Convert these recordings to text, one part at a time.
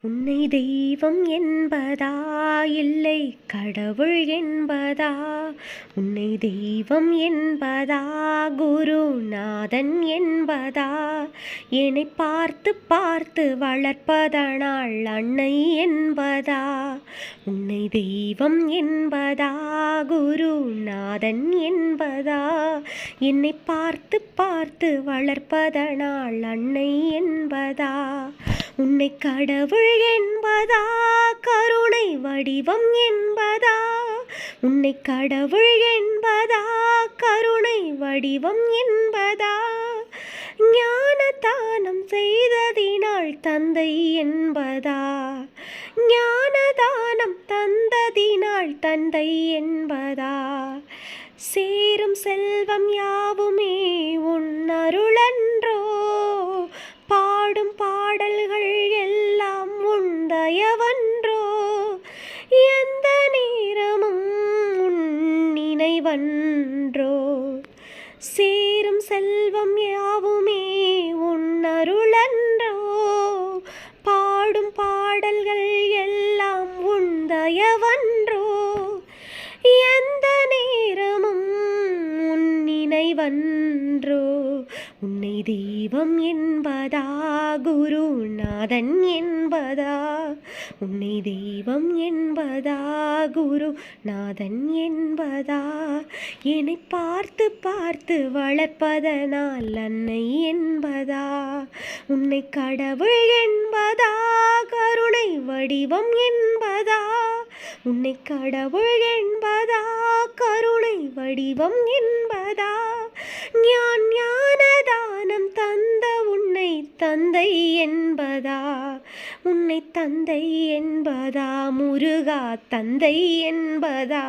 உன்னை தெய்வம் என்பதா இல்லை கடவுள் என்பதா? உன்னை தெய்வம் என்பதா குருநாதன் என்பதா? என்னை பார்த்து பார்த்து வளர்ப்பதனால் அன்னை என்பதா? உன்னை தெய்வம் என்பதா குருநாதன் என்பதா? என்னை பார்த்து பார்த்து வளர்ப்பதனால் அன்னை என்பதா? உன்னை கடவுள் என்பதா கருணை வடிவம் என்பதா? உன்னை கடவுள் என்பதா கருணை வடிவம் என்பதா? ஞான தானம் செய்ததினால் தந்தை என்பதா? ஞான தானம் தந்ததினால் தந்தை என்பதா? சேரும் செல்வம் யாவுமே உன் அருளன்றோ? பாடும் பாடல்கள் எல்லாம் உன் தயவன்றோ? எந்த நேரமும் உன் நினைவன்றோ? சேரும் செல்வம் யாவுமே உன் அருளன்றோ? பாடும் பாடல்கள் எல்லாம் உன் தயவன்றோ? எந்த நேரமும் உன் நினைவன்றோ? உன்னை தெய்வம் என்பதா குருநாதன் என்பதா? உன்னை தெய்வம் என்பதா குருநாதன் என்பதா? என்னை பார்த்து பார்த்து வளர்ப்பதனால் அன்னை என்பதா? உன்னை கடவுள் என்பதா கருணை வடிவம் என்பதா? உன்னை கடவுள் என்பதா கருணை வடிவம் என்பதா? ஞான தானம் தந்த உன்னை தந்தை என்பதா? உன்னை தந்தை என்பதா? முருகா தந்தை என்பதா?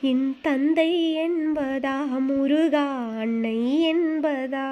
என் தந்தை என்பதா? முருகா அன்னை என்பதா?